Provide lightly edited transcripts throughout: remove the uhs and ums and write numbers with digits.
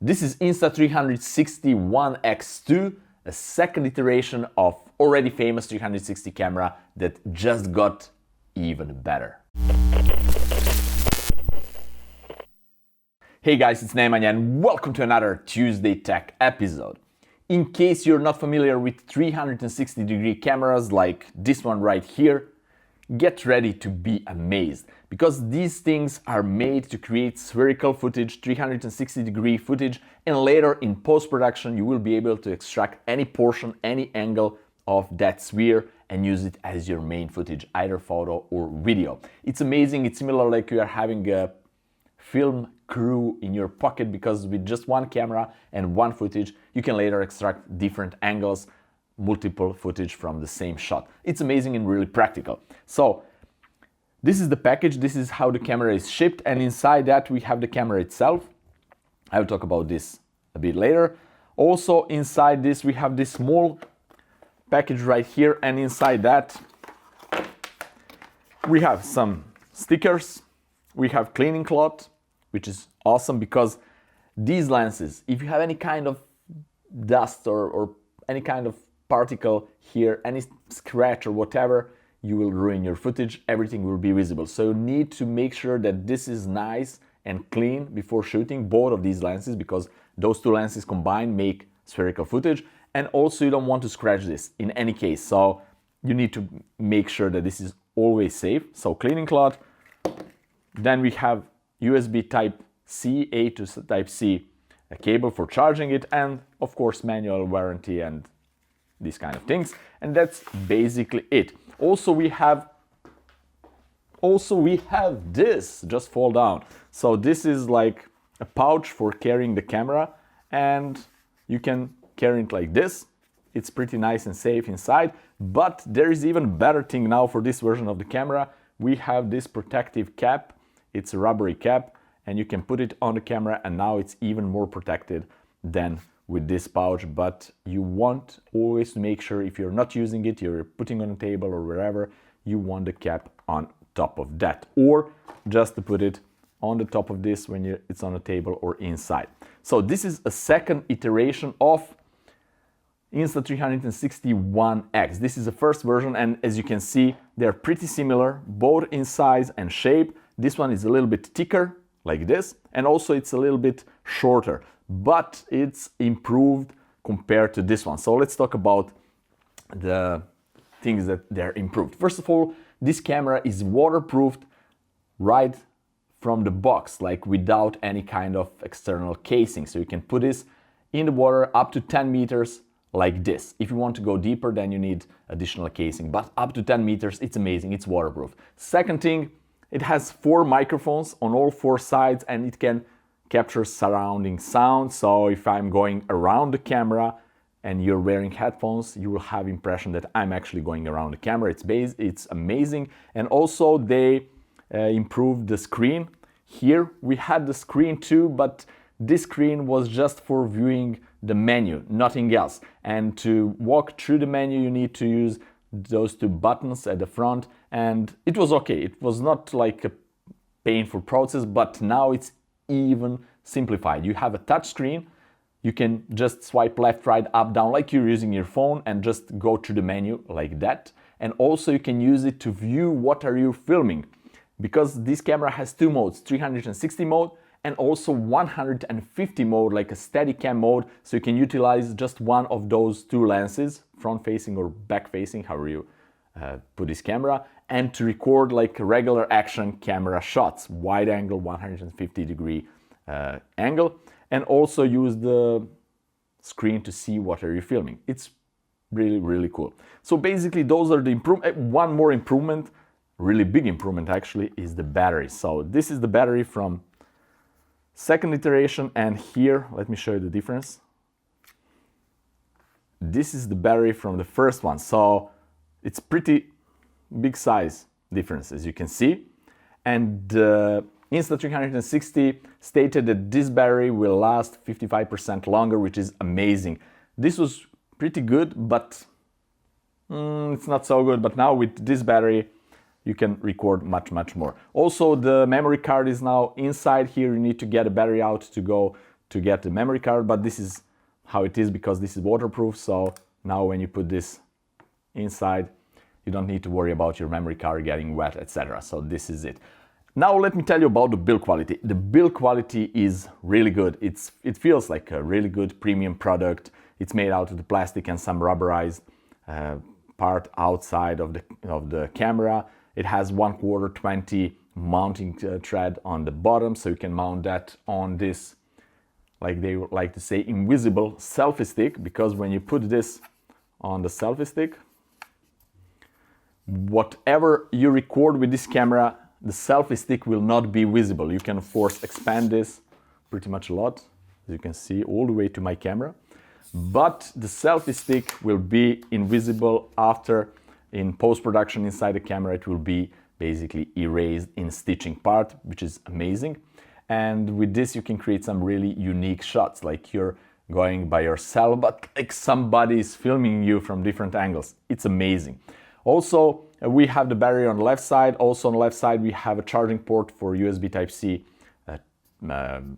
This is Insta360 ONE X2, a second iteration of already famous 360 camera that just got even better. Hey guys, it's Nemanja and welcome to another Tuesday Tech episode. In case you're not familiar with 360-degree cameras like this one right here, get ready to be amazed, because these things are made to create spherical footage, 360-degree footage, and later in post-production you will be able to extract any portion, any angle of that sphere and use it as your main footage, either photo or video. It's amazing. It's similar like you are having a film crew in your pocket, because with just one camera and one footage you can later extract different angles, multiple footage from the same shot. It's amazing and really practical. So this is the package, this is how the camera is shipped, and inside that we have the camera itself. I will talk about this a bit later. Also inside this we have this small package right here, and inside that we have some stickers, we have cleaning cloth, which is awesome because these lenses, if you have any kind of dust or any kind of particle here, any scratch or whatever, you will ruin your footage, everything will be visible. So you need to make sure that this is nice and clean before shooting both of these lenses, because those two lenses combined make spherical footage, and also you don't want to scratch this in any case, so you need to make sure that this is always safe. So cleaning cloth, then we have USB Type-C, A to Type-C, a cable for charging it, and of course manual warranty and these kind of things, and that's basically it. Also we have this, just fall down. So this is like a pouch for carrying the camera, and you can carry it like this. It's pretty nice and safe inside, but there is even better thing now for this version of the camera. We have this protective cap. It's a rubbery cap, and you can put it on the camera, and now it's even more protected than with this pouch. But you want always to make sure, if you're not using it, you're putting on a table or wherever, you want the cap on top of that, or just to put it on the top of this when it's on a table or inside. So this is a second iteration of Insta360 ONE X. This is the first version, and as you can see, they're pretty similar, both in size and shape. This one is a little bit thicker, like this, and also it's a little bit shorter, but it's improved compared to this one. So let's talk about the things that they're improved. First of all, this camera is waterproofed right from the box, like without any kind of external casing. So you can put this in the water up to 10 meters like this. If you want to go deeper, then you need additional casing, but up to 10 meters, it's amazing, it's waterproof. Second thing, it has 4 microphones on all 4 sides, and it can capture surrounding sound. So if I'm going around the camera and you're wearing headphones, you will have impression that I'm actually going around the camera. It's amazing. And also they improved the screen. Here we had the screen too, but this screen was just for viewing the menu, nothing else. And to walk through the menu, you need to use those 2 buttons at the front, and it was okay. It was not like a painful process, but now it's even simplified. You have a touch screen, you can just swipe left, right, up, down like you're using your phone, and just go through the menu like that. And also you can use it to view what are you filming, because this camera has 2 modes, 360 mode and also 150 mode, like a Steadicam mode. So you can utilize just one of those 2 lenses, front facing or back facing, however you put this camera, and to record like regular action camera shots, wide angle, 150-degree angle, and also use the screen to see what are you filming. It's really, really cool. So basically those are the improvements. One more improvement, really big improvement actually, is the battery. So this is the battery from second iteration, and here, let me show you the difference. This is the battery from the first one, so it's pretty big size difference, as you can see. And Insta360 stated that this battery will last 55% longer, which is amazing. This was pretty good, but it's not so good. But now with this battery, you can record much more. Also, the memory card is now inside here. You need to get a battery out to go to get the memory card, but this is how it is because this is waterproof. So now when you put this inside, you don't need to worry about your memory card getting wet, etc. So this is it. Now let me tell you about the build quality. The build quality is really good. It feels like a really good premium product. It's made out of the plastic and some rubberized part outside of the camera. It has 1/4 20 mounting thread on the bottom, so you can mount that on this, like they like to say, invisible selfie stick, because when you put this on the selfie stick, whatever you record with this camera, the selfie stick will not be visible. You can of course expand this pretty much a lot, as you can see, all the way to my camera. But the selfie stick will be invisible after, in post-production inside the camera, it will be basically erased in stitching part, which is amazing. And with this you can create some really unique shots, like you're going by yourself, but like somebody is filming you from different angles. It's amazing. Also, we have the battery on the left side. Also on the left side we have a charging port for USB Type-C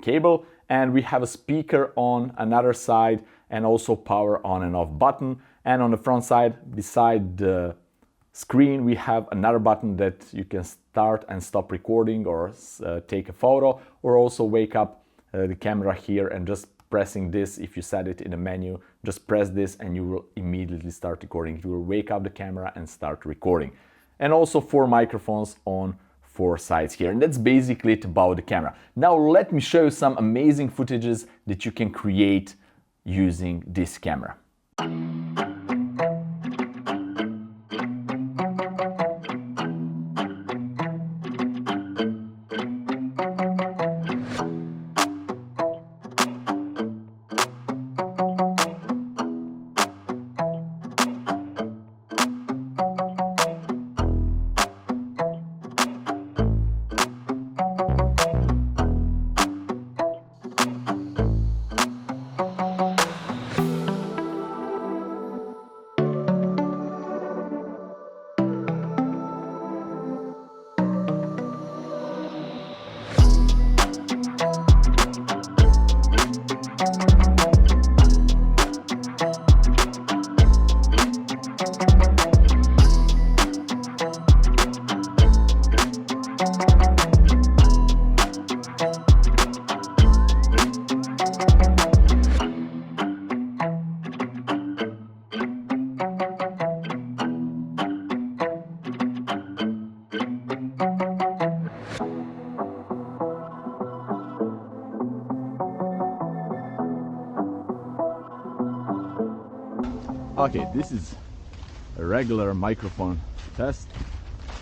cable, and we have a speaker on another side, and also power on and off button. And on the front side, beside the screen, we have another button that you can start and stop recording, or take a photo, or also wake up the camera here, and just pressing this, if you set it in a menu, just press this and you will immediately start recording. It will wake up the camera and start recording. And also 4 microphones on 4 sides here. And that's basically it about the camera. Now let me show you some amazing footages that you can create using this camera. Okay, this is a regular microphone test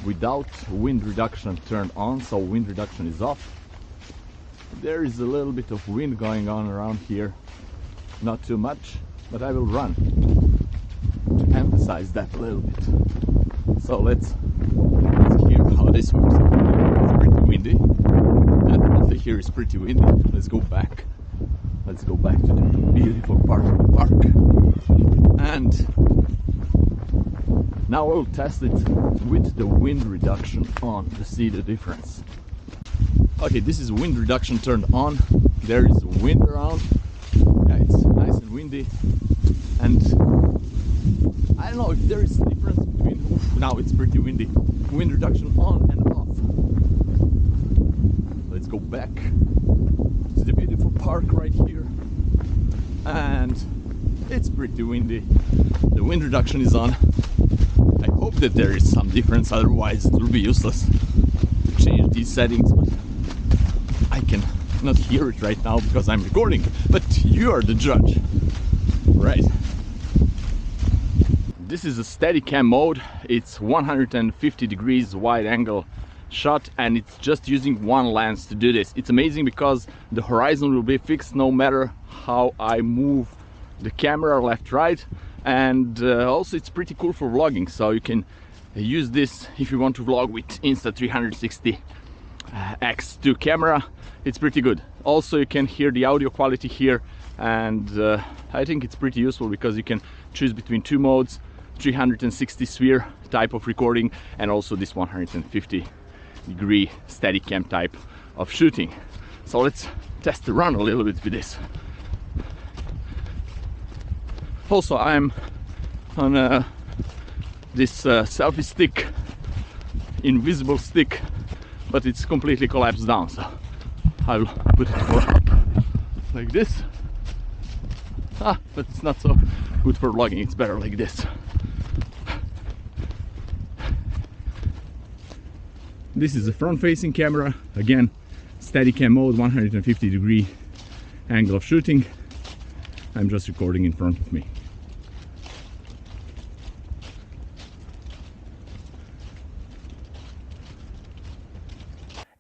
without wind reduction turned on, so wind reduction is off. There is a little bit of wind going on around here, not too much, but I will run to emphasize that a little bit. So let's hear how this works. It's pretty windy. Definitely here is pretty windy. Let's go back. Let's go back to the beautiful part of the park. And now I will test it with the wind reduction on to see the difference. Okay, this is wind reduction turned on. There is wind around. Yeah, it's nice and windy. And I don't know if there is a difference between... now it's pretty windy. Wind reduction on and off. Let's go back to the beautiful park right here. And it's pretty windy. The wind reduction is on. I hope that there is some difference, otherwise it will be useless to change these settings, but I can not hear it right now because I'm recording, but you are the judge, right? This is a Steadicam mode. It's 150 degrees wide angle shot, and it's just using one lens to do this. It's amazing because the horizon will be fixed no matter how I move the camera left, right, and also it's pretty cool for vlogging, so you can use this if you want to vlog with Insta360 X2 camera. It's pretty good. Also you can hear the audio quality here, and I think it's pretty useful because you can choose between 2 modes, 360 sphere type of recording and also this 150 degree Steadicam type of shooting. So let's test the run a little bit with this. Also, I'm on this selfie stick, invisible stick, but it's completely collapsed down, so I'll put it more up like this. But it's not so good for vlogging, it's better like this. This is a front-facing camera, again Steadicam mode, 150-degree angle of shooting. I'm just recording in front of me.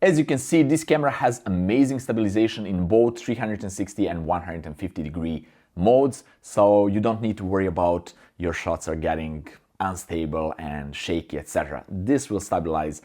As you can see, this camera has amazing stabilization in both 360 and 150-degree modes, so you don't need to worry about your shots are getting unstable and shaky, etc. This will stabilize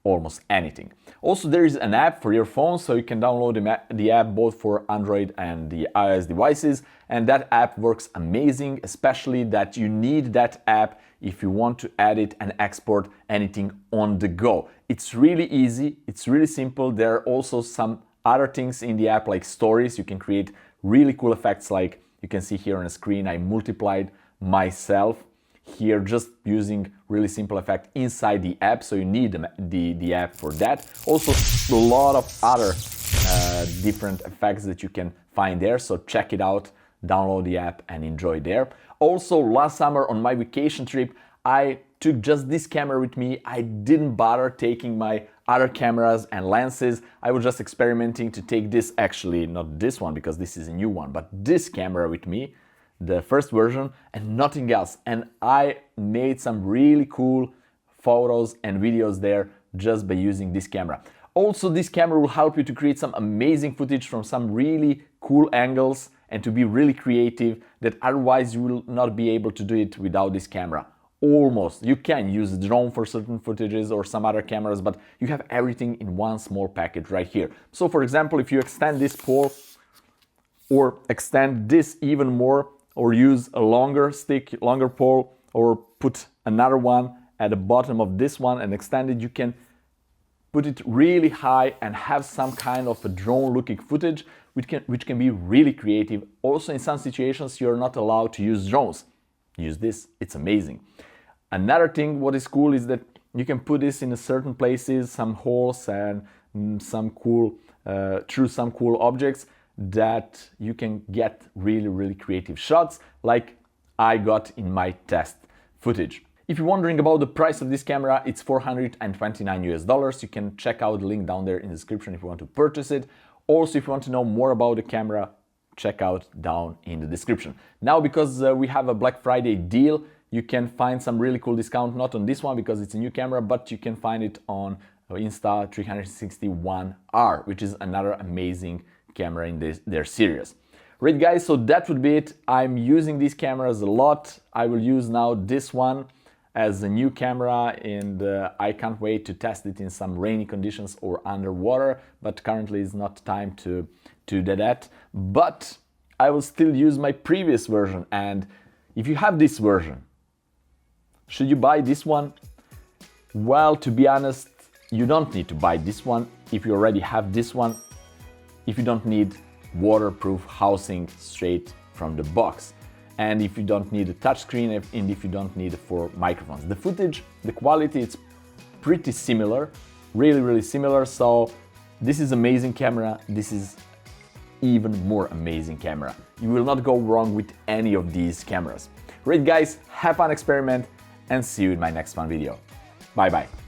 almost anything. Also, there is an app for your phone, so you can download the app both for Android and the iOS devices, and that app works amazing, especially that you need that app if you want to edit and export anything on the go. It's really easy, it's really simple. There are also some other things in the app like stories. You can create really cool effects, like you can see here on the screen. I multiplied myself here just using really simple effect inside the app, so you need the app for that. Also a lot of other different effects that you can find there, so check it out, download the app and enjoy there. Also, last summer on my vacation trip, I took just this camera with me. I didn't bother taking my other cameras and lenses. I was just experimenting to take this, actually not this one because this is a new one, but this camera with me, the first version, and nothing else. And I made some really cool photos and videos there just by using this camera. Also, this camera will help you to create some amazing footage from some really cool angles and to be really creative that otherwise you will not be able to do it without this camera. Almost. You can use a drone for certain footages or some other cameras, but you have everything in one small package right here. So for example, if you extend this pole or extend this even more, or use a longer stick, longer pole, or put another one at the bottom of this one and extend it, you can put it really high and have some kind of a drone looking footage which can be really creative. Also, in some situations you're not allowed to use drones. Use this, it's amazing. Another thing what is cool is that you can put this in certain places, some holes and some cool through some cool objects, that you can get really creative shots like I got in my test footage. If you're wondering about the price of this camera, it's $429 US. You can check out the link down there in the description if you want to purchase it. Also, if you want to know more about the camera, check out down in the description. Now, because we have a Black Friday deal, you can find some really cool discount, not on this one because it's a new camera, but you can find it on Insta360 ONE R, which is another amazing camera in their series. Right guys, so that would be it. I'm using these cameras a lot. I will use now this one as a new camera, and I can't wait to test it in some rainy conditions or underwater, but currently it's not time to do that. But I will still use my previous version, and if you have this version, should you buy this one? Well, to be honest, you don't need to buy this one if you already have this one, if you don't need waterproof housing straight from the box, and if you don't need a touchscreen, and if you don't need 4 microphones. The footage, the quality, it's pretty similar, really similar. So this is amazing camera. This is even more amazing camera. You will not go wrong with any of these cameras. Right guys, have fun experiment and see you in my next fun video. Bye bye.